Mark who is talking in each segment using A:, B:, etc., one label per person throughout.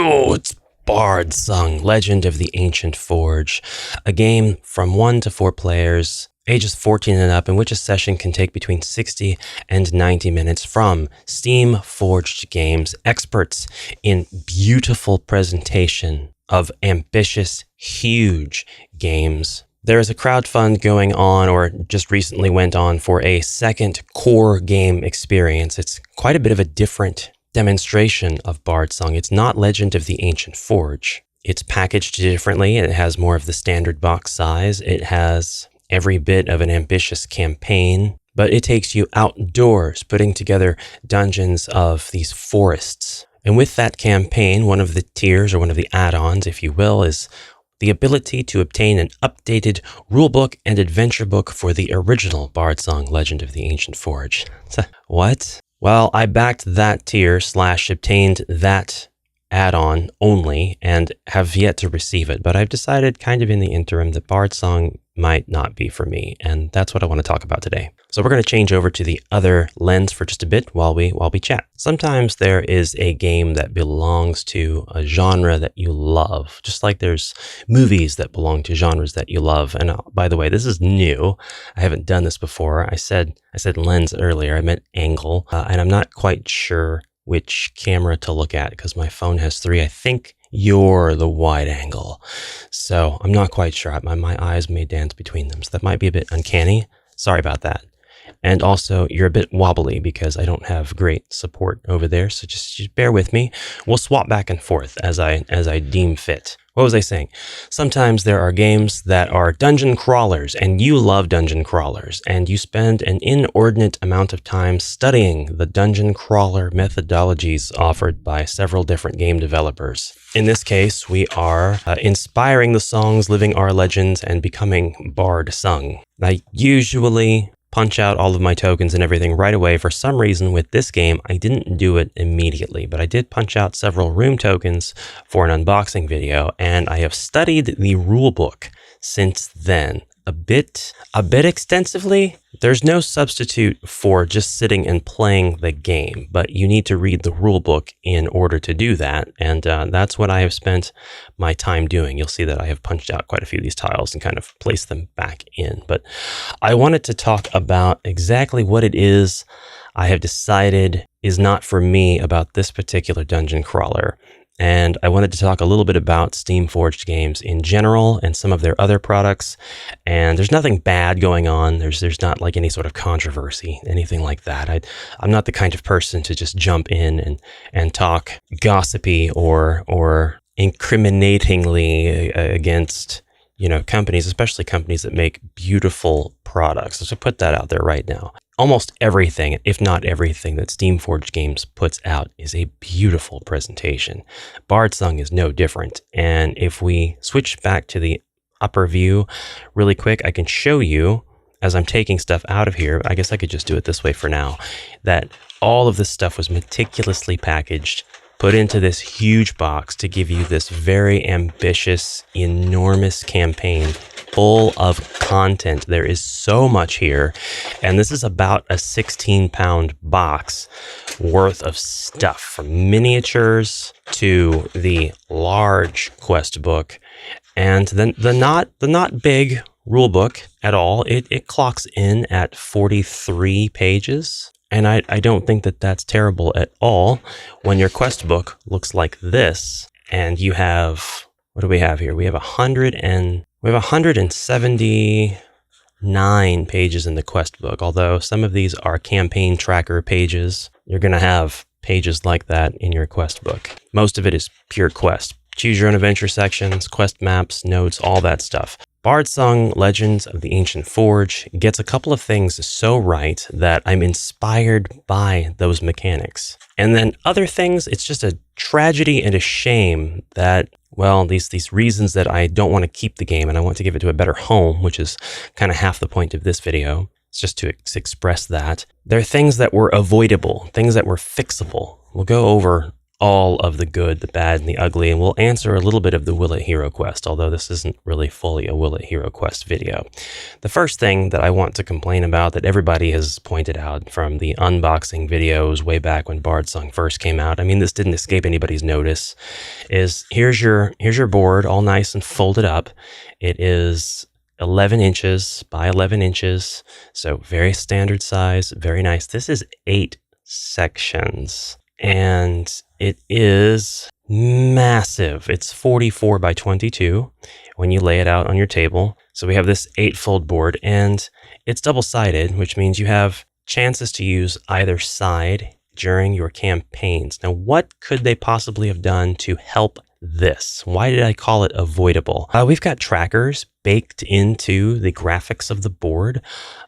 A: Oh, it's Bardsung, Legend of the Ancient Forge, a game from 1 to 4 players, ages 14 and up, in which a session can take between 60 and 90 minutes from Steam Forged Games, experts in beautiful presentation of ambitious, huge games. There is a crowdfund going on, or just recently went on, for a second core game experience. It's quite a bit of a different demonstration of Bardsung. It's not Legend of the Ancient Forge. It's packaged differently. It has more of the standard box size. It has every bit of an ambitious campaign, but it takes you outdoors, putting together dungeons of these forests. And with that campaign, one of the tiers, or one of the add-ons, if you will, is the ability to obtain an updated rulebook and adventure book for the original Bardsung Legend of the Ancient Forge. What? Well, I backed that tier / obtained that add-on only and have yet to receive it, but I've decided kind of in the interim that Bardsung might not be for me, and that's what I want to talk about today. So we're going to change over to the other lens for just a bit while we chat. Sometimes there is a game that belongs to a genre that you love, just like there's movies that belong to genres that you love. And by the way, this is new. I haven't done this before. I said lens earlier. I meant angle, and I'm not quite sure which camera to look at because my phone has 3. I think you're the wide angle. So I'm not quite sure. My eyes may dance between them. So that might be a bit uncanny. Sorry about that. And also, you're a bit wobbly because I don't have great support over there. So just bear with me. We'll swap back and forth as I deem fit. What was I saying? Sometimes there are games that are dungeon crawlers, and you love dungeon crawlers, and you spend an inordinate amount of time studying the dungeon crawler methodologies offered by several different game developers. In this case, we are inspiring the songs, living our legends, and becoming Bardsung. I usually punch out all of my tokens and everything right away. For some reason, with this game, I didn't do it immediately, but I did punch out several room tokens for an unboxing video, and I have studied the rulebook since then. A bit extensively. There's no substitute for just sitting and playing the game, but you need to read the rulebook in order to do that, and that's what I have spent my time doing. You'll see that I have punched out quite a few of these tiles and kind of placed them back in, but I wanted to talk about exactly what it is I have decided is not for me about this particular dungeon crawler. And I wanted to talk a little bit about Steam Forged Games in general and some of their other products. And there's nothing bad going on. There's not like any sort of controversy, anything like that. I'm not the kind of person to just jump in and talk gossipy or incriminatingly against, companies, especially companies that make beautiful products. So put that out there right now. Almost everything, if not everything, that Steam Forged Games puts out is a beautiful presentation. Bardsung is no different. And if we switch back to the upper view really quick, I can show you, as I'm taking stuff out of here, I guess I could just do it this way for now, that all of this stuff was meticulously packaged, put into this huge box to give you this very ambitious, enormous campaign full of content. There is so much here, and this is about a 16-pound box worth of stuff, from miniatures to the large quest book, and then the not big rule book at all. It clocks in at 43 pages. And I don't think that that's terrible at all when your quest book looks like this, and you have, what do we have here? We have 179 pages in the quest book, although some of these are campaign tracker pages. You're going to have pages like that in your quest book. Most of it is pure quest. Choose your own adventure sections, quest maps, notes, all that stuff. Bardsung Legends of the Ancient Forge gets a couple of things so right that I'm inspired by those mechanics. And then other things, it's just a tragedy and a shame that, well, these reasons that I don't want to keep the game and I want to give it to a better home, which is kind of half the point of this video. It's just to express that. There are things that were avoidable, things that were fixable. We'll go over all of the good, the bad, and the ugly, and we'll answer a little bit of the Will It HeroQuest, although this isn't really fully a Will It HeroQuest video. The first thing that I want to complain about that everybody has pointed out from the unboxing videos way back when Bardsung first came out, I mean, this didn't escape anybody's notice, is here's your board all nice and folded up. It is 11 inches by 11 inches, so very standard size, very nice. This is 8 sections, and it is massive. It's 44 by 22 when you lay it out on your table. So we have this 8-fold board, and it's double-sided, which means you have chances to use either side during your campaigns. Now, what could they possibly have done to help this? Why did I call it avoidable? We've got trackers baked into the graphics of the board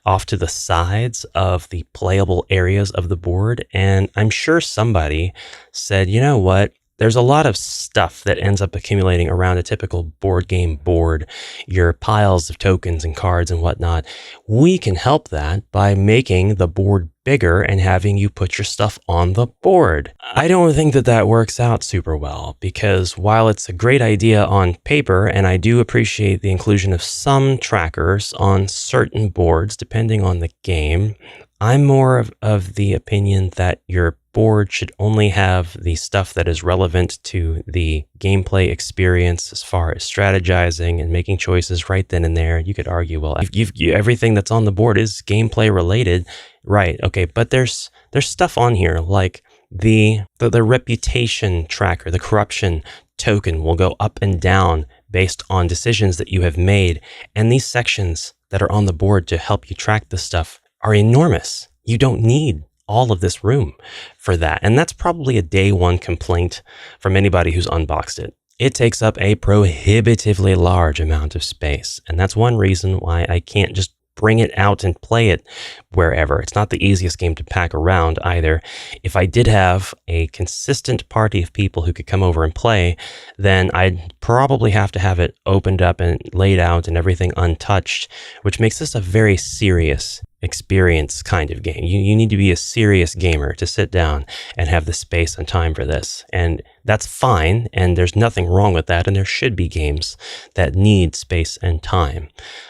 A: off to the sides of the playable areas of the board. And I'm sure somebody said, you know what? There's a lot of stuff that ends up accumulating around a typical board game board, your piles of tokens and cards and whatnot. We can help that by making the board bigger and having you put your stuff on the board. I don't think that that works out super well, because while it's a great idea on paper, and I do appreciate the inclusion of some trackers on certain boards depending on the game, I'm more of the opinion that your board should only have the stuff that is relevant to the gameplay experience as far as strategizing and making choices right then and there. You could argue, well, if everything that's on the board is gameplay related, right? Okay, but there's stuff on here like the reputation tracker, the corruption token will go up and down based on decisions that you have made, and these sections that are on the board to help you track this stuff are enormous. You don't need all of this room for that. And that's probably a day one complaint from anybody who's unboxed it. It takes up a prohibitively large amount of space. And that's one reason why I can't just bring it out and play it wherever. It's not the easiest game to pack around either. If I did have a consistent party of people who could come over and play, then I'd probably have to have it opened up and laid out and everything untouched, which makes this a very serious experience kind of game. You need to be a serious gamer to sit down and have the space and time for this. And that's fine, and there's nothing wrong with that, and there should be games that need space and time.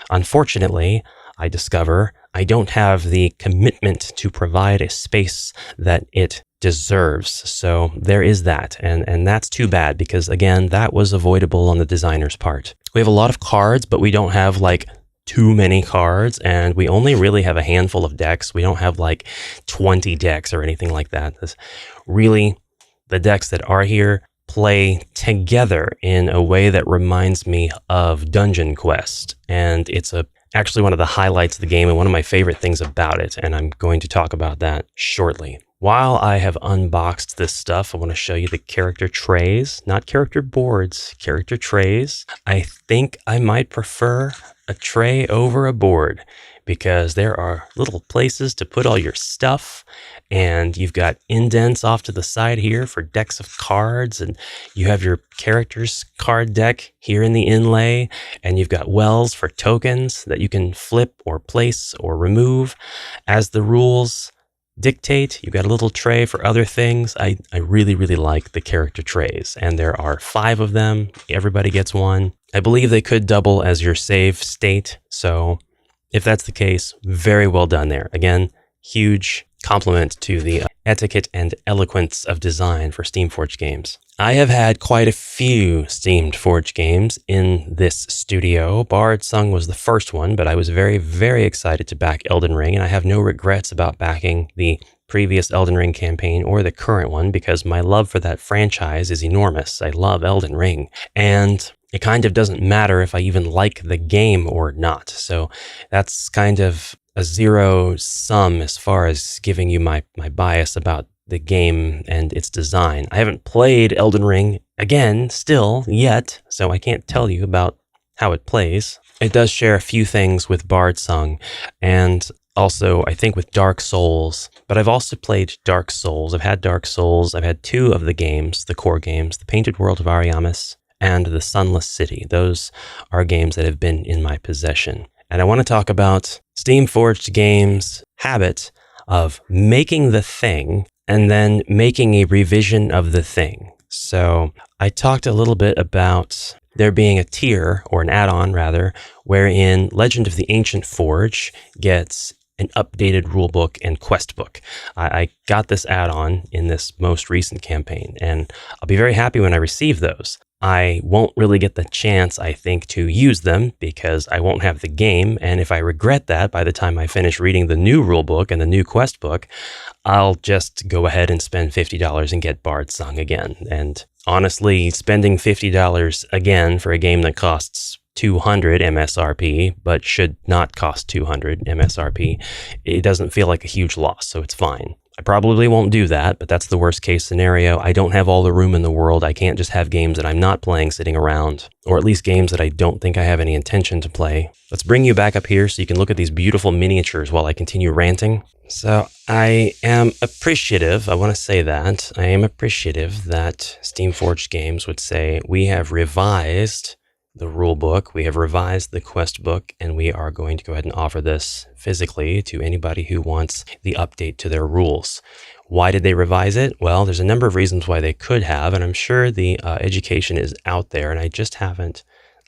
A: Unfortunately, I discover I don't have the commitment to provide a space that it deserves. So there is that, and that's too bad, because again, that was avoidable on the designer's part. We have a lot of cards, but we don't have like too many cards, and we only really have a handful of decks. We don't have like 20 decks or anything like that. This really, the decks that are here play together in a way that reminds me of Dungeon Quest, and it's actually one of the highlights of the game and one of my favorite things about it, and I'm going to talk about that shortly. While I have unboxed this stuff, I want to show you the character trays, not character boards, character trays. I think I might prefer a tray over a board, because there are little places to put all your stuff, and you've got indents off to the side here for decks of cards, and you have your character's card deck here in the inlay, and you've got wells for tokens that you can flip or place or remove as the rules dictate. You've got a little tray for other things. I really, really like the character trays, and there are 5 of them. Everybody gets one. I believe they could double as your save state, so if that's the case, very well done there. Again, huge compliment to the etiquette and eloquence of design for Steamforged games. I have had quite a few Steamforged games in this studio. Bardsung was the first one, but I was very, very excited to back Elden Ring, and I have no regrets about backing the previous Elden Ring campaign or the current one, because my love for that franchise is enormous. I love Elden Ring, and it kind of doesn't matter if I even like the game or not. So that's kind of a zero sum as far as giving you my bias about the game and its design. I haven't played Elden Ring again still yet, so I can't tell you about how it plays. It does share a few things with Bardsung, and also I think with Dark Souls, but I've also played Dark Souls. I've had Dark Souls. I've had 2 of the games, the core games, The Painted World of Ariamis and The Sunless City. Those are games that have been in my possession. And I want to talk about Steamforged Games' habit of making the thing and then making a revision of the thing. So I talked a little bit about there being a tier, or an add-on rather, wherein Legend of the Ancient Forge gets an updated rulebook and quest book. I got this add-on in this most recent campaign, and I'll be very happy when I receive those. I won't really get the chance, I think, to use them because I won't have the game, and if I regret that by the time I finish reading the new rulebook and the new quest book, I'll just go ahead and spend $50 and get Bardsung again. And honestly, spending $50 again for a game that costs $200 MSRP, but should not cost $200 MSRP, it doesn't feel like a huge loss, so it's fine. I probably won't do that, but that's the worst case scenario. I don't have all the room in the world. I can't just have games that I'm not playing sitting around, or at least games that I don't think I have any intention to play. Let's bring you back up here so you can look at these beautiful miniatures while I continue ranting. So I am appreciative, I want to say that, I am appreciative that Steamforged Games would say, we have revised the rule book, we have revised the quest book, and we are going to go ahead and offer this physically to anybody who wants the update to their rules. Why did they revise it? Well, there's a number of reasons why they could have, and I'm sure the education is out there, and I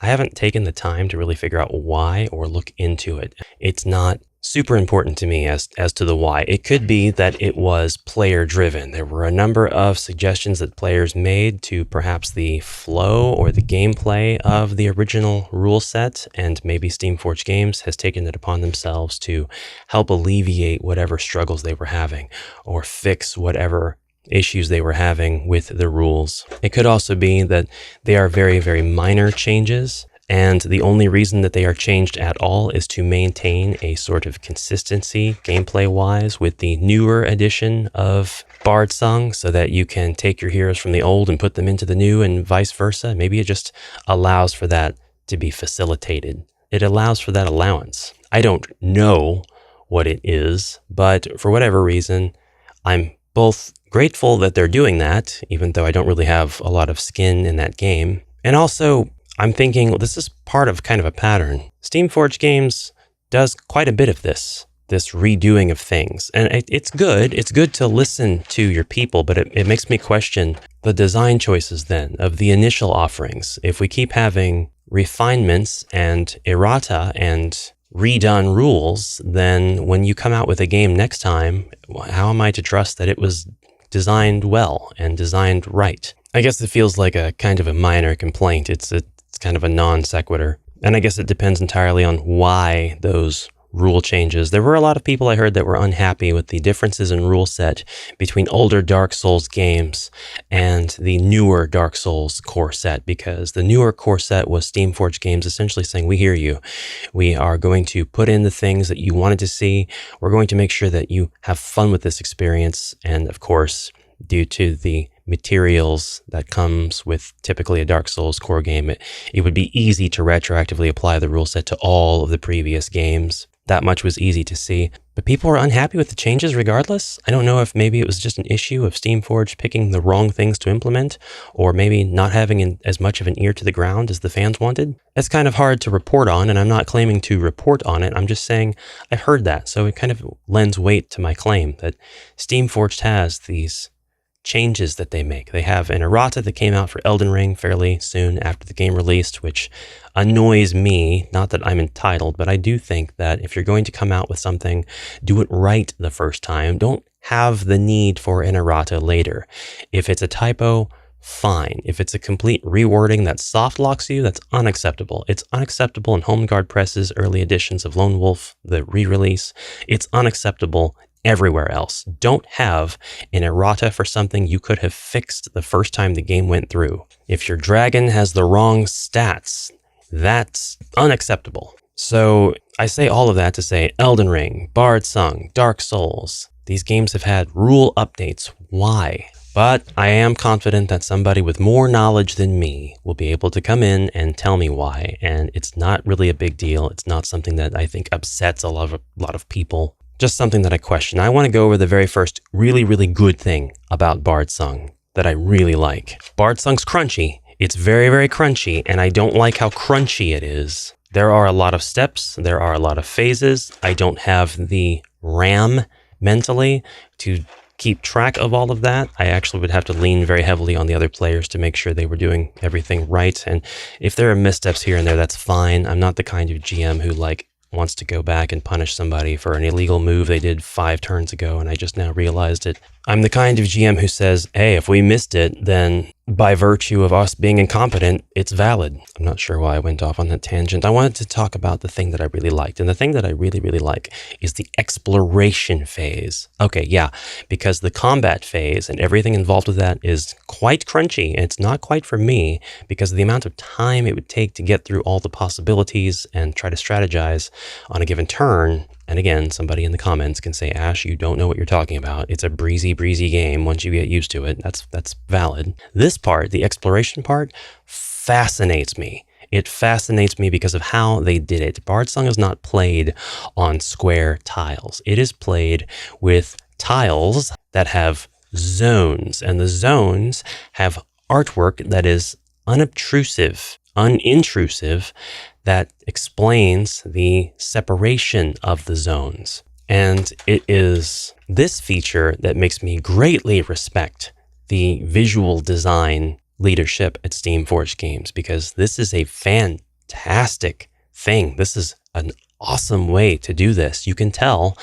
A: haven't taken the time to really figure out why or look into it. It's not super important to me as to the why. It could be that it was player driven. There were a number of suggestions that players made to perhaps the flow or the gameplay of the original rule set, and maybe Steamforged Games has taken it upon themselves to help alleviate whatever struggles they were having or fix whatever issues they were having with the rules. It could also be that they are very, very minor changes, and the only reason that they are changed at all is to maintain a sort of consistency gameplay-wise with the newer edition of Bardsung, so that you can take your heroes from the old and put them into the new and vice versa. Maybe it just allows for that to be facilitated. It allows for that allowance. I don't know what it is, but for whatever reason, I'm both grateful that they're doing that, even though I don't really have a lot of skin in that game, and also I'm thinking, well, this is part of kind of a pattern. Steamforged Games does quite a bit of this redoing of things. And it's good. It's good to listen to your people, but it makes me question the design choices then of the initial offerings. If we keep having refinements and errata and redone rules, then when you come out with a game next time, how am I to trust that it was designed well and designed right? I guess it feels like a kind of a minor complaint. It's kind of a non sequitur. And I guess it depends entirely on why those rule changes. There were a lot of people I heard that were unhappy with the differences in rule set between older Dark Souls games and the newer Dark Souls core set, because the newer core set was Steamforged Games essentially saying, we hear you. We are going to put in the things that you wanted to see. We're going to make sure that you have fun with this experience. And of course, due to the materials that comes with typically a Dark Souls core game, it would be easy to retroactively apply the rule set to all of the previous games. That much was easy to see. But people were unhappy with the changes regardless. I don't know if maybe it was just an issue of Steamforged picking the wrong things to implement, or maybe not having as much of an ear to the ground as the fans wanted. It's kind of hard to report on, and I'm not claiming to report on it. I'm just saying I've heard that, so it kind of lends weight to my claim that Steamforged has these changes that they make. They have an errata that came out for Elden Ring fairly soon after the game released, which annoys me. Not that I'm entitled, but I do think that if you're going to come out with something, do it right the first time. Don't have the need for an errata later. If it's a typo, fine. If it's a complete rewording that soft locks you, that's unacceptable. It's unacceptable in Home Guard Press's early editions of Lone Wolf, the re-release. It's unacceptable everywhere else. Don't have an errata for something you could have fixed the first time the game went through. If your dragon has the wrong stats, that's unacceptable. So I say all of that to say Elden Ring, Bardsung, Dark Souls, these games have had rule updates. Why? But I am confident that somebody with more knowledge than me will be able to come in and tell me why. And it's not really a big deal. It's not something that I think upsets a lot of people. Just something that I question. I want to go over the very first really, really good thing about Bardsung that I really like. Bardsung's crunchy. It's very, very crunchy, and I don't like how crunchy it is. There are a lot of steps. There are a lot of phases. I don't have the RAM mentally to keep track of all of that. I actually would have to lean very heavily on the other players to make sure they were doing everything right. And if there are missteps here and there, that's fine. I'm not the kind of GM who wants to go back and punish somebody for an illegal move they did 5 turns ago and I just now realized it. I'm the kind of GM who says, hey, if we missed it, then by virtue of us being incompetent, it's valid. I'm not sure why I went off on that tangent. I wanted to talk about the thing that I really liked. And the thing that I really, really like is the exploration phase. Okay, yeah, because the combat phase and everything involved with that is quite crunchy. And it's not quite for me because of the amount of time it would take to get through all the possibilities and try to strategize on a given turn. And again, somebody in the comments can say, Ash, you don't know what you're talking about. It's a breezy game once you get used to it. That's valid. This part, the exploration part, fascinates me. It fascinates me because of how they did it. Bardsung is not played on square tiles. It is played with tiles that have zones, and the zones have artwork that is unintrusive, that explains the separation of the zones. And it is this feature that makes me greatly respect the visual design leadership at Steamforged Games, because this is a fantastic thing. This is an awesome way to do this. You can tell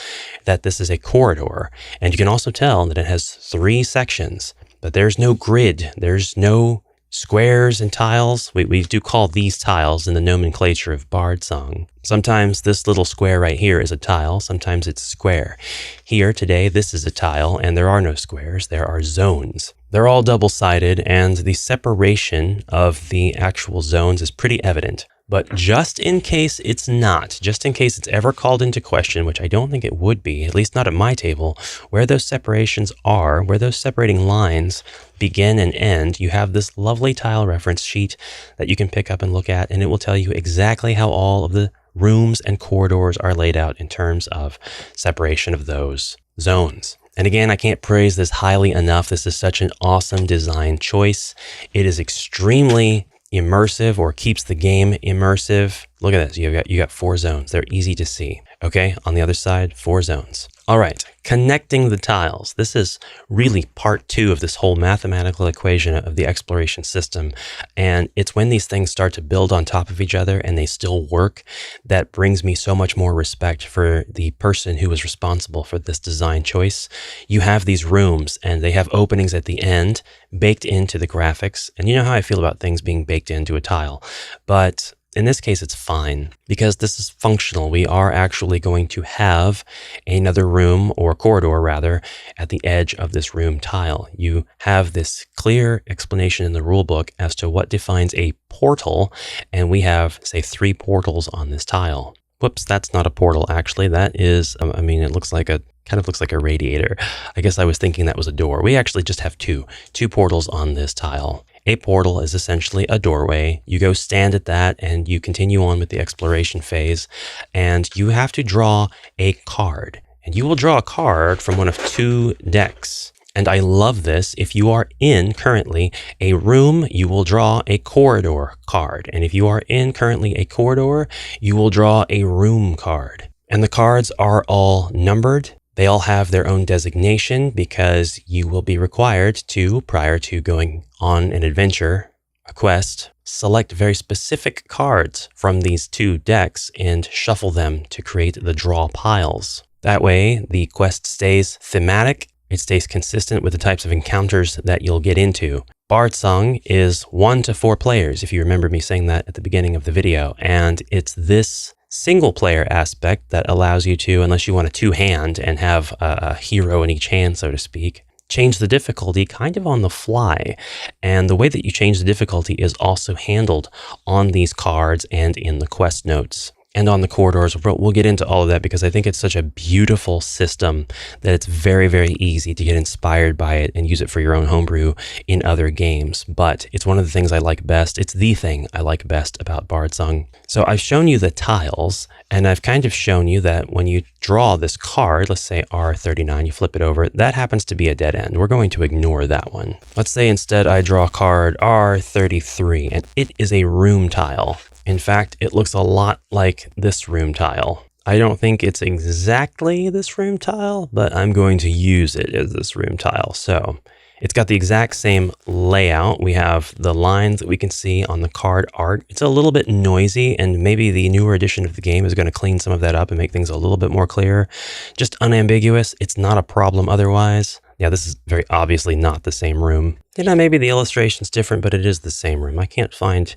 A: that this is a corridor, and you can also tell that it has 3 sections, but there's no grid. There's no squares and tiles. We do call these tiles in the nomenclature of Bardsung. Sometimes this little square right here is a tile. Sometimes it's a square. Here today, this is a tile, and there are no squares. There are zones. They're all double-sided, and the separation of the actual zones is pretty evident. But just in case it's not, just in case it's ever called into question, which I don't think it would be, at least not at my table, where those separations are, where those separating lines begin and end, you have this lovely tile reference sheet that you can pick up and look at, and it will tell you exactly how all of the rooms and corridors are laid out in terms of separation of those zones. And again, I can't praise this highly enough. This is such an awesome design choice. It is extremely immersive, or keeps the game immersive. Look at this. You got 4 zones. They're easy to see. Okay, on the other side, 4 zones. All right, connecting the tiles. This is really part 2 of this whole mathematical equation of the exploration system. And it's when these things start to build on top of each other and they still work that brings me so much more respect for the person who was responsible for this design choice. You have these rooms and they have openings at the end baked into the graphics. And you know how I feel about things being baked into a tile. But in this case, it's fine because this is functional. We are actually going to have another room, or corridor rather, at the edge of this room tile. You have this clear explanation in the rulebook as to what defines a portal, and we have, say, 3 portals on this tile. Whoops, that's not a portal, actually. That is, it kind of looks like a radiator. I guess I was thinking that was a door. We actually just have two portals on this tile. A portal is essentially a doorway. You go stand at that and you continue on with the exploration phase, and you have to draw a card. And you will draw a card from one of 2 decks. And I love this. If you are in currently a room, you will draw a corridor card. And if you are in currently a corridor, you will draw a room card. And the cards are all numbered. They all have their own designation because you will be required to, prior to going on an adventure, a quest, select very specific cards from these 2 decks and shuffle them to create the draw piles. That way, the quest stays thematic, it stays consistent with the types of encounters that you'll get into. Bardsung is 1 to 4 players, if you remember me saying that at the beginning of the video, and it's this single player aspect that allows you to, unless you want to 2-hand and have a hero in each hand, so to speak, change the difficulty kind of on the fly. And the way that you change the difficulty is also handled on these cards and in the quest notes. And on the corridors, we'll get into all of that because I think it's such a beautiful system that it's very, very easy to get inspired by it and use it for your own homebrew in other games. But it's one of the things I like best. It's the thing I like best about Bardsung. So I've shown you the tiles, and I've kind of shown you that when you draw this card, let's say R39, you flip it over, that happens to be a dead end. We're going to ignore that one. Let's say instead I draw card R33, and it is a room tile. In fact, it looks a lot like this room tile. I don't think it's exactly this room tile, but I'm going to use it as this room tile. So it's got the exact same layout. We have the lines that we can see on the card art. It's a little bit noisy, and maybe the newer edition of the game is going to clean some of that up and make things a little bit more clear. Just unambiguous. It's not a problem otherwise. Yeah, this is very obviously not the same room. You know, maybe the illustration's different, but it is the same room. I can't find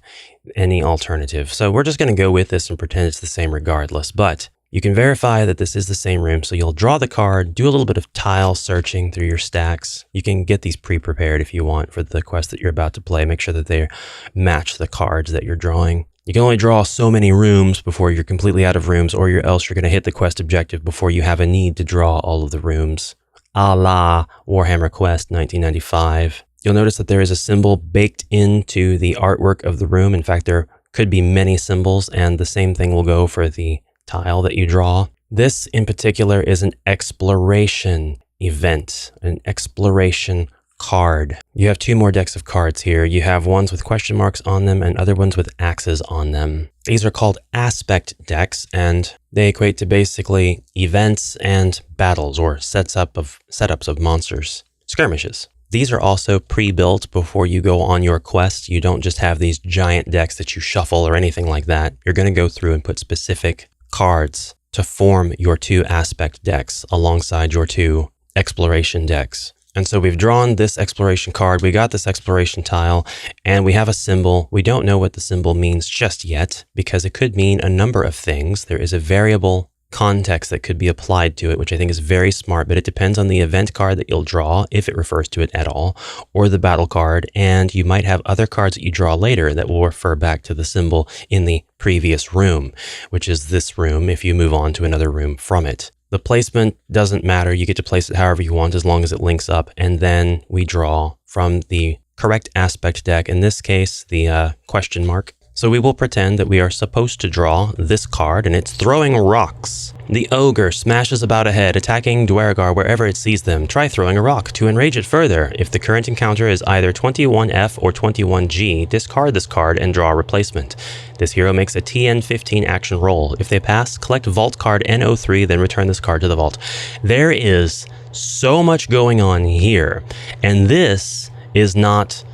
A: any alternative. So we're just going to go with this and pretend it's the same regardless. But you can verify that this is the same room. So you'll draw the card, do a little bit of tile searching through your stacks. You can get these pre-prepared if you want for the quest that you're about to play. Make sure that they match the cards that you're drawing. You can only draw so many rooms before you're completely out of rooms, or else you're going to hit the quest objective before you have a need to draw all of the rooms. A la Warhammer Quest 1995. You'll notice that there is a symbol baked into the artwork of the room. In fact, there could be many symbols, and the same thing will go for the tile that you draw. This in particular is an exploration event, an exploration card. You have two more decks of cards here. You have ones with question marks on them and other ones with axes on them. These are called aspect decks, and they equate to basically events and battles or setups of monsters, skirmishes. These are also pre-built before you go on your quest. You don't just have these giant decks that you shuffle or anything like that. You're going to go through and put specific cards to form your two aspect decks alongside your two exploration decks. And so we've drawn this exploration card, we got this exploration tile, and we have a symbol. We don't know what the symbol means just yet because it could mean a number of things. There is a variable context that could be applied to it, which I think is very smart, but it depends on the event card that you'll draw, if it refers to it at all, or the battle card, and you might have other cards that you draw later that will refer back to the symbol in the previous room, which is this room if you move on to another room from it. The placement doesn't matter. You get to place it however you want as long as it links up, and then we draw from the correct aspect deck, in this case, the question mark. So we will pretend that we are supposed to draw this card, and it's throwing rocks. The ogre smashes about ahead, attacking Dwargar wherever it sees them. Try throwing a rock to enrage it further. If the current encounter is either 21F or 21G, discard this card and draw a replacement. This hero makes a TN15 action roll. If they pass, collect vault card N03, then return this card to the vault. There is so much going on here, and this is not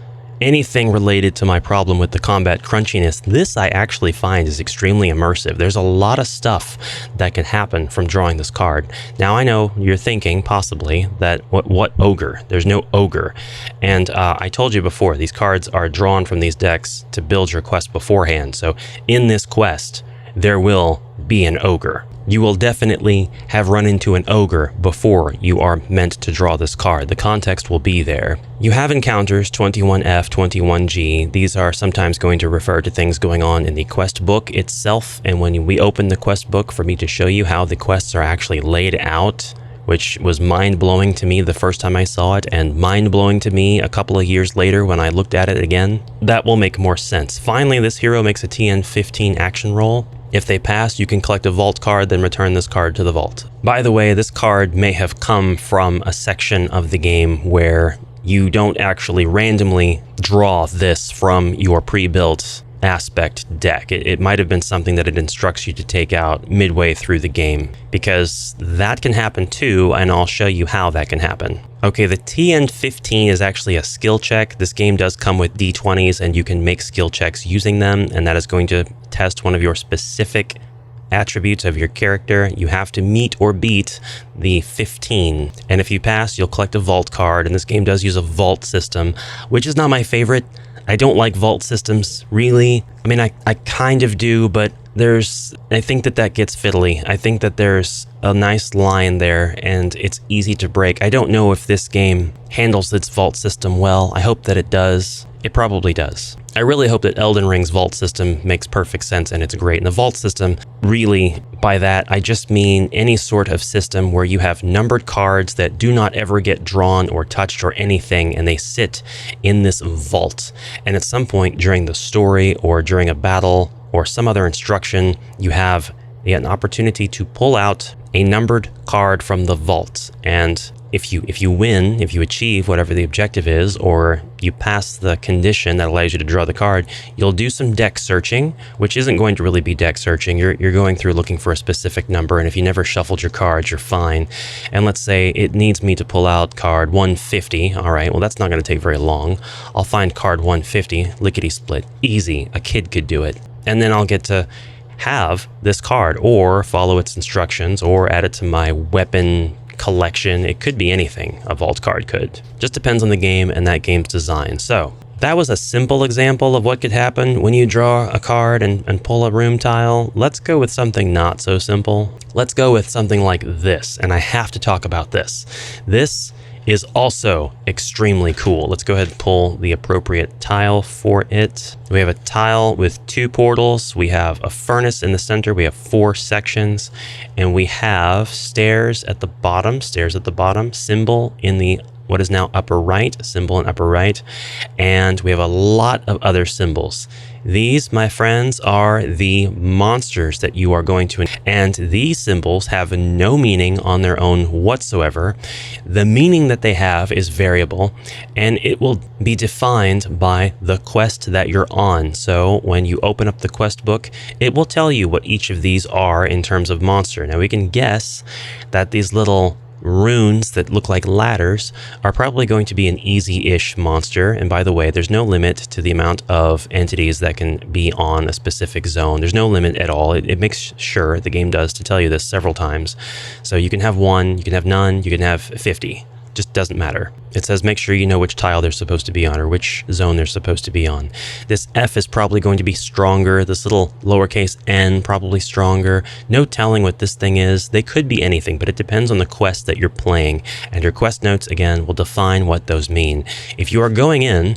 A: anything related to my problem with the combat crunchiness. This I actually find is extremely immersive. There's a lot of stuff that can happen from drawing this card. Now I know you're thinking possibly that what ogre? There's no ogre. And I told you before, these cards are drawn from these decks to build your quest beforehand. So in this quest, there will be an ogre. You will definitely have run into an ogre before you are meant to draw this card. The context will be there. You have encounters 21F, 21G. These are sometimes going to refer to things going on in the quest book itself. And when we open the quest book for me to show you how the quests are actually laid out, which was mind-blowing to me the first time I saw it, and mind-blowing to me a couple of years later when I looked at it again, that will make more sense. Finally, this hero makes a TN15 action roll. If they pass, you can collect a vault card, then return this card to the vault. By the way, this card may have come from a section of the game where you don't actually randomly draw this from your pre-built aspect deck. It might have been something that it instructs you to take out midway through the game, because that can happen too, and I'll show you how that can happen. Okay, the TN15 is actually a skill check. This game does come with D20s, and you can make skill checks using them, and that is going to test one of your specific attributes of your character. You have to meet or beat the 15, and if you pass, you'll collect a vault card, and this game does use a vault system, which is not my favorite. I don't like vault systems, really. I mean, I kind of do, but I think that gets fiddly. I think that there's a nice line there, and it's easy to break. I don't know if this game handles its vault system well. I hope that it does. It probably does. I really hope that Elden Ring's vault system makes perfect sense and it's great. And the vault system, really, by that, I just mean any sort of system where you have numbered cards that do not ever get drawn or touched or anything, and they sit in this vault. And at some point during the story or during a battle or some other instruction, you have an opportunity to pull out a numbered card from the vault. And if you win, if you achieve whatever the objective is, or you pass the condition that allows you to draw the card, you'll do some deck searching, which isn't going to really be deck searching. You're going through looking for a specific number, and if you never shuffled your cards, you're fine. And let's say it needs me to pull out card 150. All right, well, that's not going to take very long. I'll find card 150, lickety split, easy. A kid could do it. And then I'll get to have this card, or follow its instructions, or add it to my weapon collection. It could be anything a vault card could. Just depends on the game and that game's design. So that was a simple example of what could happen when you draw a card and pull a room tile. Let's go with something not so simple. Let's go with something like this, and I have to talk about this. This is also extremely cool. Let's go ahead and pull the appropriate tile for it. We have a tile with 2 portals. We have a furnace in the center. We have 4 sections, and we have stairs at the bottom, symbol in the what is now upper right, symbol in upper right, and we have a lot of other symbols. These, my friends, are the monsters that you are going to, and these symbols have no meaning on their own whatsoever. The meaning that they have is variable, and it will be defined by the quest that you're on. So when you open up the quest book, it will tell you what each of these are in terms of monster. Now we can guess that these little runes that look like ladders are probably going to be an easy-ish monster. And by the way, there's no limit to the amount of entities that can be on a specific zone. There's no limit at all. It makes sure, the game does, to tell you this several times. So you can have 1, you can have none, you can have 50. Just doesn't matter. It says make sure you know which tile they're supposed to be on, or which zone they're supposed to be on. This F is probably going to be stronger. This little lowercase n probably stronger. No telling what this thing is. They could be anything, but it depends on the quest that you're playing. And your quest notes, again, will define what those mean. If you are going in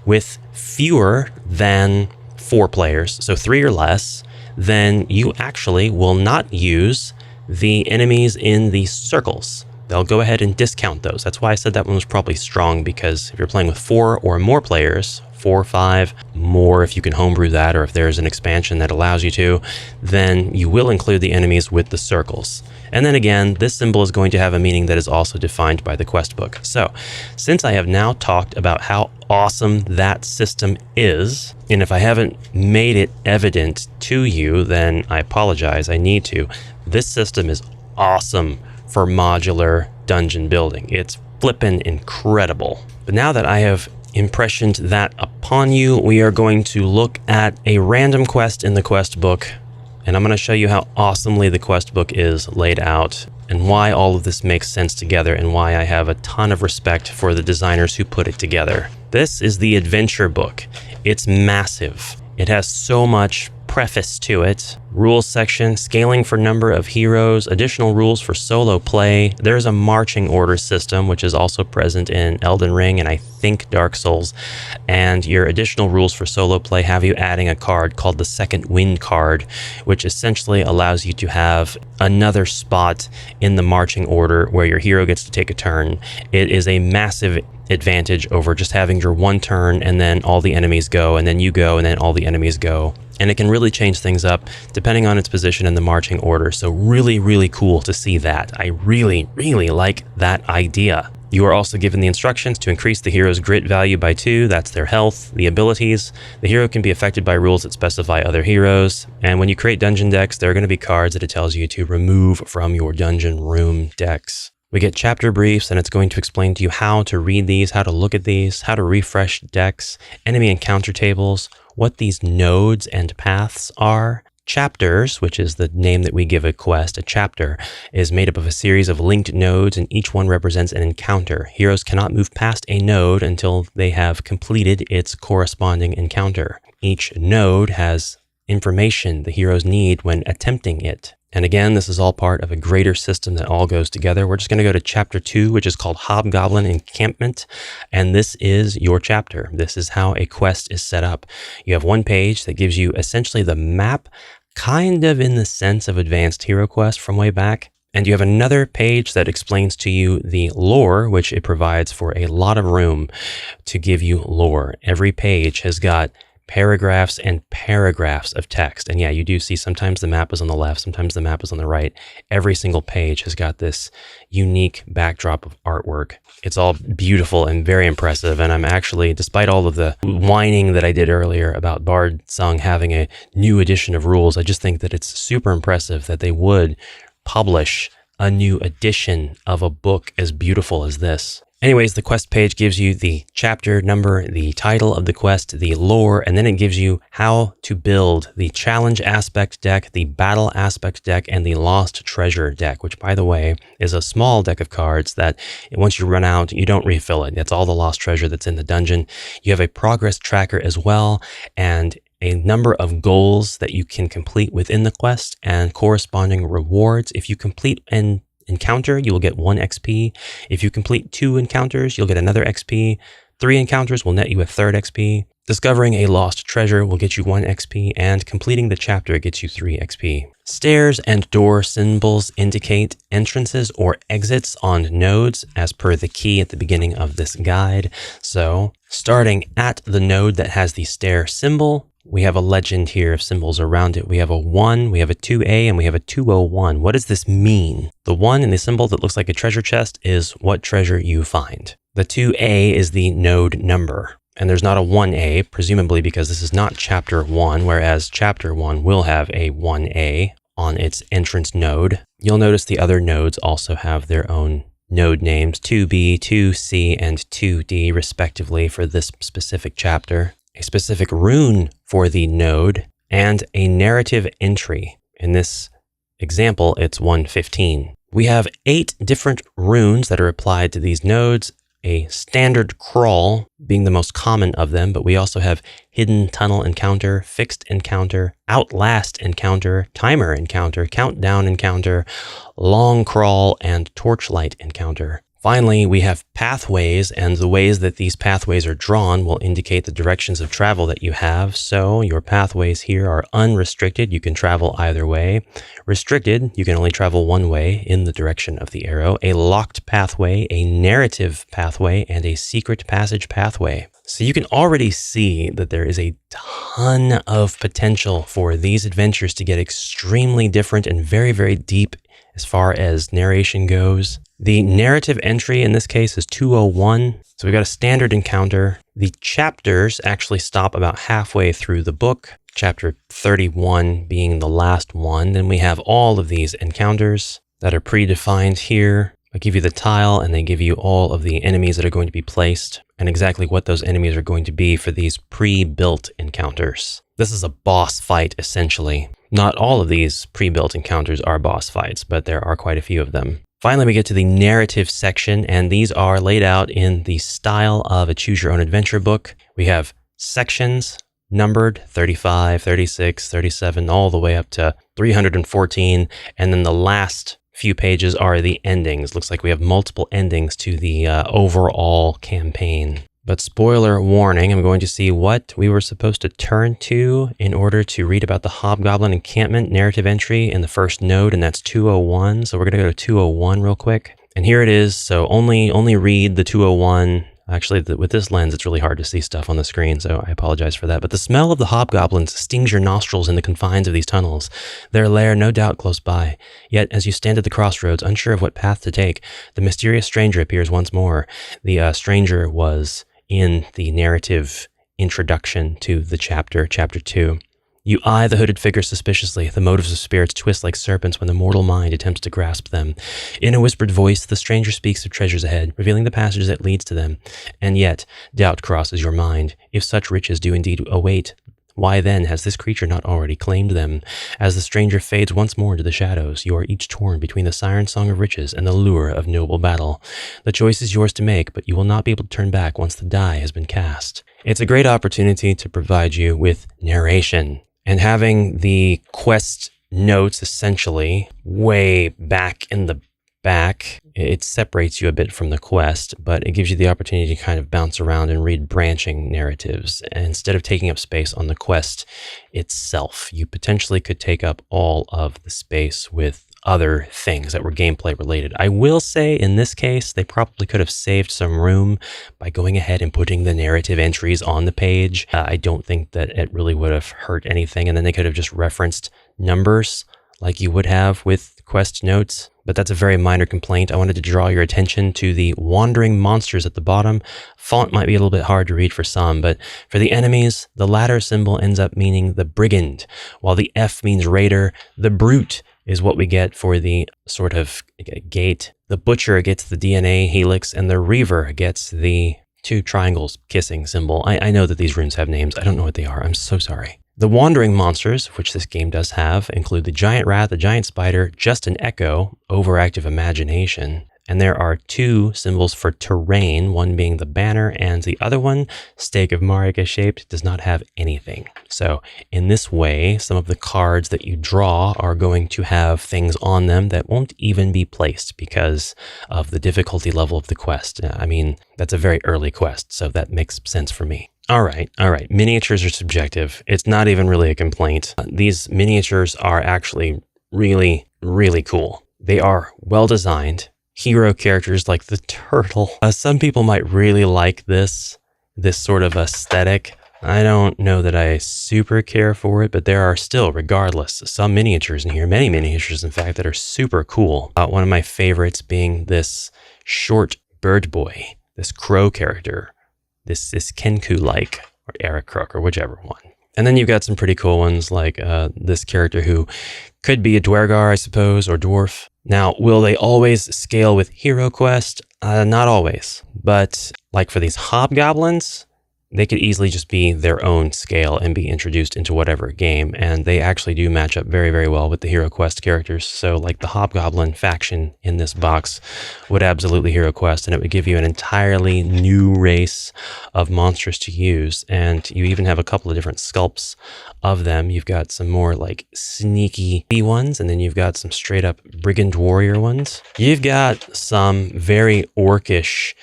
A: with fewer than 4 players, so 3 or less, then you actually will not use the enemies in the circles. They'll go ahead and discount those. That's why I said that one was probably strong, because if you're playing with 4 or more players, 4 or 5 more if you can homebrew that, or if there's an expansion that allows you to, then you will include the enemies with the circles. And then again, this symbol is going to have a meaning that is also defined by the quest book. So since I have now talked about how awesome that system is, and if I haven't made it evident to you, then I apologize, I need to. This system is awesome for modular dungeon building. It's flippin' incredible. But now that I have impressioned that upon you, we are going to look at a random quest in the quest book, and I'm going to show you how awesomely the quest book is laid out, and why all of this makes sense together, and why I have a ton of respect for the designers who put it together. This is the adventure book. It's massive. It has so much preface to it. Rules section, scaling for number of heroes, additional rules for solo play. There's a marching order system, which is also present in Elden Ring and I think Dark Souls. And your additional rules for solo play have you adding a card called the Second Wind card, which essentially allows you to have another spot in the marching order where your hero gets to take a turn. It is a massive advantage over just having your one turn and then all the enemies go, and then you go, and then all the enemies go. And it can really change things up depending on its position in the marching order. So really, really cool to see that. I really, really like that idea. You are also given the instructions to increase the hero's grit value by 2. That's their health, the abilities. The hero can be affected by rules that specify other heroes. And when you create dungeon decks, there are going to be cards that it tells you to remove from your dungeon room decks. We get chapter briefs, and it's going to explain to you how to read these, how to look at these, how to refresh decks, enemy encounter tables, what these nodes and paths are. Chapters, which is the name that we give a quest, a chapter, is made up of a series of linked nodes, and each one represents an encounter. Heroes cannot move past a node until they have completed its corresponding encounter. Each node has information the heroes need when attempting it. And again, this is all part of a greater system that all goes together. We're just going to go to chapter 2, which is called Hobgoblin Encampment. And this is your chapter. This is how a quest is set up. You have one page that gives you essentially the map, kind of in the sense of Advanced HeroQuest from way back. And you have another page that explains to you the lore, which it provides for a lot of room to give you lore. Every page has got paragraphs and paragraphs of text. And yeah, you do see sometimes the map is on the left, sometimes the map is on the right. Every single page has got this unique backdrop of artwork. It's all beautiful and very impressive. And I'm actually, despite all of the whining that I did earlier about Bardsung having a new edition of rules, I just think that it's super impressive that they would publish a new edition of a book as beautiful as this. Anyways, the quest page gives you the chapter number, the title of the quest, the lore, and then it gives you how to build the challenge aspect deck, the battle aspect deck, and the lost treasure deck, which, by the way, is a small deck of cards that once you run out, you don't refill it. That's all the lost treasure that's in the dungeon. You have a progress tracker as well, and a number of goals that you can complete within the quest and corresponding rewards. If you complete an encounter, you will get 1 XP. If you complete 2 encounters, you'll get another XP. 3 encounters will net you a third XP. Discovering a lost treasure will get you 1 XP, and completing the chapter gets you 3 XP. Stairs and door symbols indicate entrances or exits on nodes as per the key at the beginning of this guide. So, starting at the node that has the stair symbol, we have a legend here of symbols around it. We have a 1, we have a 2A, and we have a 201. What does this mean? The 1 in the symbol that looks like a treasure chest is what treasure you find. The 2A is the node number. And there's not a 1A, presumably because this is not chapter 1, whereas chapter 1 will have a 1A on its entrance node. You'll notice the other nodes also have their own node names, 2B, 2C, and 2D, respectively, for this specific chapter. A specific rune for the node, and a narrative entry. In this example, it's 115. We have 8 different runes that are applied to these nodes, a standard crawl being the most common of them, but we also have hidden tunnel encounter, fixed encounter, outlast encounter, timer encounter, countdown encounter, long crawl, and torchlight encounter. Finally, we have pathways, and the ways that these pathways are drawn will indicate the directions of travel that you have. So your pathways here are unrestricted. You can travel either way. Restricted, you can only travel one way in the direction of the arrow. A locked pathway, a narrative pathway, and a secret passage pathway. So you can already see that there is a ton of potential for these adventures to get extremely different and very, very deep as far as narration goes. The narrative entry in this case is 201. So we've got a standard encounter. The chapters actually stop about halfway through the book, chapter 31 being the last one. Then we have all of these encounters that are predefined here. I give you the tile and they give you all of the enemies that are going to be placed and exactly what those enemies are going to be for these pre-built encounters. This is a boss fight, essentially. Not all of these pre-built encounters are boss fights, but there are quite a few of them. Finally, we get to the narrative section, and these are laid out in the style of a choose-your-own-adventure book. We have sections numbered 35, 36, 37, all the way up to 314, and then the last few pages are the endings. Looks like we have multiple endings to the overall campaign. But spoiler warning, I'm going to see what we were supposed to turn to in order to read about the Hobgoblin encampment narrative entry in the first node, and that's 201. So we're going to go to 201 real quick. And here it is. So only read the 201. Actually, with this lens, it's really hard to see stuff on the screen, so I apologize for that. But the smell of the hobgoblins stings your nostrils in the confines of these tunnels, their lair no doubt close by. Yet, as you stand at the crossroads, unsure of what path to take, the mysterious stranger appears once more. The stranger was in the narrative introduction to the chapter 2. You eye the hooded figure suspiciously. The motives of spirits twist like serpents when the mortal mind attempts to grasp them. In a whispered voice, the stranger speaks of treasures ahead, revealing the passage that leads to them. And yet, doubt crosses your mind. If such riches do indeed await, why then has this creature not already claimed them? As the stranger fades once more into the shadows, you are each torn between the siren song of riches and the lure of noble battle. The choice is yours to make, but you will not be able to turn back once the die has been cast. It's a great opportunity to provide you with narration. And having the quest notes essentially way back in the back, it separates you a bit from the quest, but it gives you the opportunity to kind of bounce around and read branching narratives. And instead of taking up space on the quest itself, you potentially could take up all of the space with other things that were gameplay related. I will say in this case, they probably could have saved some room by going ahead and putting the narrative entries on the page. I don't think that it really would have hurt anything. And then they could have just referenced numbers like you would have with quest notes. But that's a very minor complaint. I wanted to draw your attention to the wandering monsters at the bottom. Font might be a little bit hard to read for some, but for the enemies, the latter symbol ends up meaning the brigand, while the F means raider. The brute is what we get for the sort of gate. The butcher gets the DNA helix, and the reaver gets the two triangles kissing symbol. I know that these runes have names. I don't know what they are. I'm so sorry. The wandering monsters, which this game does have, include the giant rat, the giant spider, just an echo, overactive imagination, and there are two symbols for terrain, one being the banner and the other one, stake of Marika shaped, does not have anything. So in this way, some of the cards that you draw are going to have things on them that won't even be placed because of the difficulty level of the quest. I mean, that's a very early quest, so that makes sense for me. All right. Miniatures are subjective. It's not even really a complaint. These miniatures are actually really, really cool. They are well designed. Hero characters like the turtle. Some people might really like this sort of aesthetic. I don't know that I super care for it, but there are still, regardless, some miniatures in here, many miniatures, in fact, that are super cool. One of my favorites being this short bird boy, this crow character, this Kenku-like, or Eric Crook, or whichever one. And then you've got some pretty cool ones like this character who could be a Dwergar, I suppose, or dwarf. Now, will they always scale with HeroQuest? Not always. But like for these hobgoblins, they could easily just be their own scale and be introduced into whatever game. And they actually do match up very, very well with the HeroQuest characters. So like the hobgoblin faction in this box would absolutely HeroQuest, and it would give you an entirely new race of monsters to use. And you even have a couple of different sculpts of them. You've got some more like sneaky ones, and then you've got some straight up brigand warrior ones. You've got some very orcish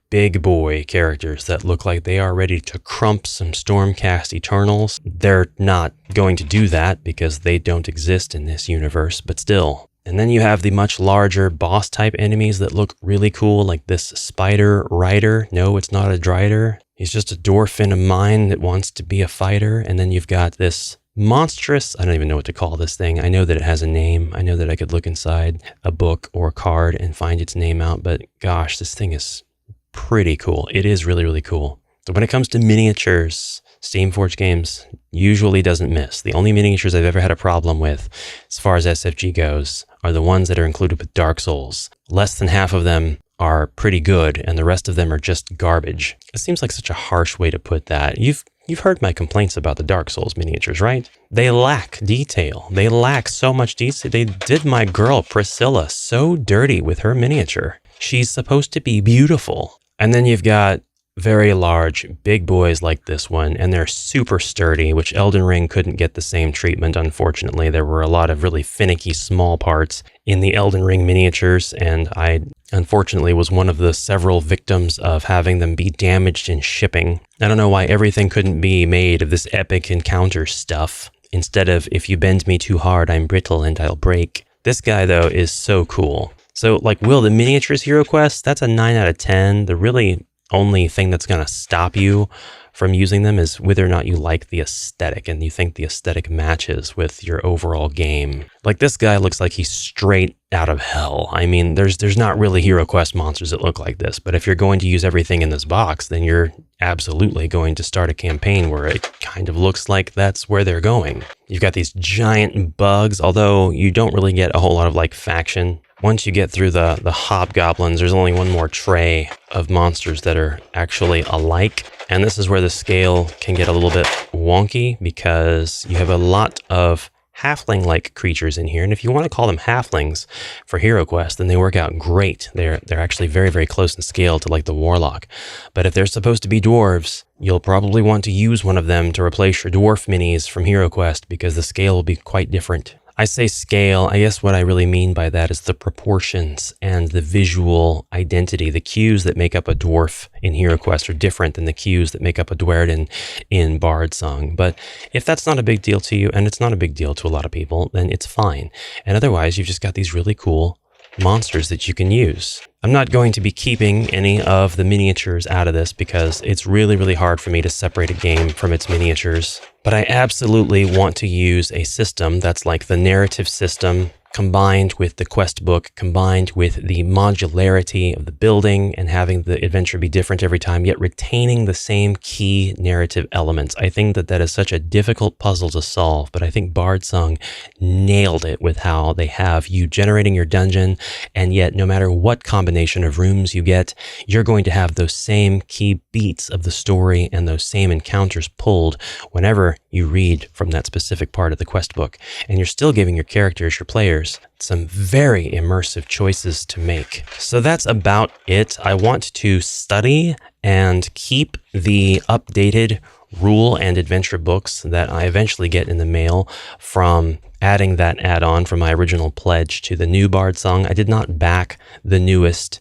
A: big boy characters that look like they are ready to crump some Stormcast Eternals. They're not going to do that because they don't exist in this universe, but still. And then you have the much larger boss type enemies that look really cool, like this Spider Rider. No, it's not a Drider. He's just a dwarf in a mine that wants to be a fighter. And then you've got this monstrous, I don't even know what to call this thing. I know that it has a name. I know that I could look inside a book or a card and find its name out, but gosh, this thing is pretty cool. It is really, really cool. So when it comes to miniatures, Steamforged Games usually doesn't miss. The only miniatures I've ever had a problem with, as far as SFG goes, are the ones that are included with Dark Souls. Less than half of them are pretty good, and the rest of them are just garbage. It seems like such a harsh way to put that. You've heard my complaints about the Dark Souls miniatures, right? They lack detail. They lack so much detail. They did my girl Priscilla so dirty with her miniature. She's supposed to be beautiful. And then you've got very large, big boys like this one, and they're super sturdy, which Elden Ring couldn't get the same treatment, unfortunately. There were a lot of really finicky small parts in the Elden Ring miniatures, and I unfortunately was one of the several victims of having them be damaged in shipping. I don't know why everything couldn't be made of this epic encounter stuff, instead of, if you bend me too hard, I'm brittle and I'll break. This guy, though, is so cool. So, like, will the miniatures HeroQuest? That's a 9 out of 10. The really only thing that's going to stop you from using them is whether or not you like the aesthetic and you think the aesthetic matches with your overall game. Like, this guy looks like he's straight out of hell. I mean, there's not really HeroQuest monsters that look like this, but if you're going to use everything in this box, then you're absolutely going to start a campaign where it kind of looks like that's where they're going. You've got these giant bugs, although you don't really get a whole lot of like faction. Once you get through the hobgoblins, there's only one more tray of monsters that are actually alike. And this is where the scale can get a little bit wonky because you have a lot of halfling-like creatures in here. And if you want to call them halflings for HeroQuest, then they work out great. They're actually very, very close in scale to like the warlock. But if they're supposed to be dwarves, you'll probably want to use one of them to replace your dwarf minis from HeroQuest because the scale will be quite different. I say scale. I guess what I really mean by that is the proportions and the visual identity. The cues that make up a dwarf in HeroQuest are different than the cues that make up a dwerden in Bardsung. But if that's not a big deal to you, and it's not a big deal to a lot of people, then it's fine. And otherwise, you've just got these really cool monsters that you can use. I'm not going to be keeping any of the miniatures out of this because it's really, really hard for me to separate a game from its miniatures. But I absolutely want to use a system that's like the narrative system combined with the quest book, combined with the modularity of the building and having the adventure be different every time, yet retaining the same key narrative elements. I think that that is such a difficult puzzle to solve, but I think Bardsung nailed it with how they have you generating your dungeon, and yet no matter what combination of rooms you get, you're going to have those same key beats of the story and those same encounters pulled whenever you read from that specific part of the quest book. And you're still giving your characters, your players, some very immersive choices to make. So that's about it. I want to study and keep the updated rule and adventure books that I eventually get in the mail from adding that add-on from my original pledge to the new Bardsung. I did not back the newest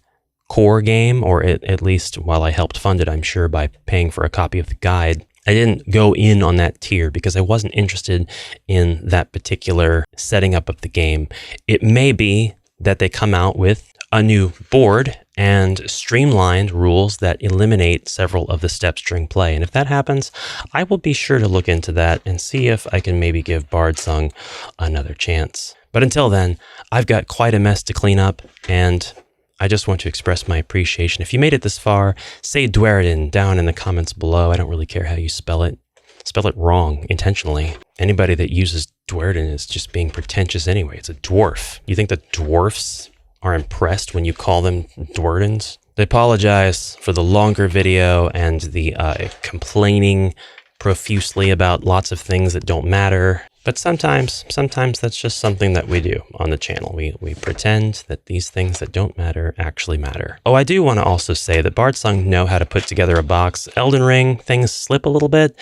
A: core game, or at least while I helped fund it, I'm sure, by paying for a copy of the guide. I didn't go in on that tier because I wasn't interested in that particular setting up of the game. It may be that they come out with a new board and streamlined rules that eliminate several of the steps during play. And if that happens, I will be sure to look into that and see if I can maybe give Bardsung another chance. But until then, I've got quite a mess to clean up, and I just want to express my appreciation. If you made it this far, say Dwerden down in the comments below. I don't really care how you spell it. Spell it wrong, intentionally. Anybody that uses Dwerden is just being pretentious anyway. It's a dwarf. You think the dwarfs are impressed when you call them Dwerdens? They apologize for the longer video and the complaining profusely about lots of things that don't matter. But sometimes that's just something that we do on the channel. We pretend that these things that don't matter actually matter. Oh, I do want to also say that Bardsung know how to put together a box. Elden Ring, things slip a little bit.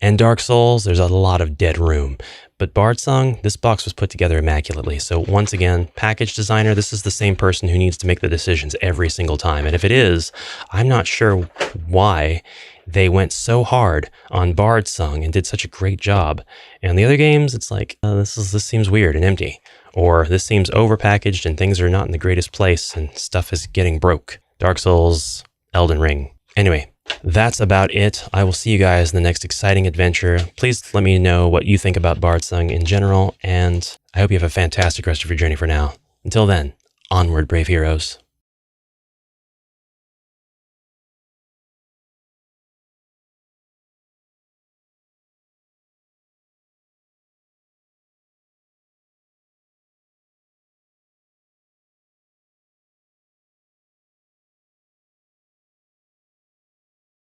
A: And Dark Souls, there's a lot of dead room. But Bardsung, this box was put together immaculately. So once again, package designer, this is the same person who needs to make the decisions every single time. And if it is, I'm not sure why they went so hard on Bardsung and did such a great job. And the other games, it's like, this seems weird and empty. Or this seems overpackaged and things are not in the greatest place and stuff is getting broke. Dark Souls, Elden Ring. Anyway, that's about it. I will see you guys in the next exciting adventure. Please let me know what you think about Bardsung in general, and I hope you have a fantastic rest of your journey for now. Until then, onward, brave heroes.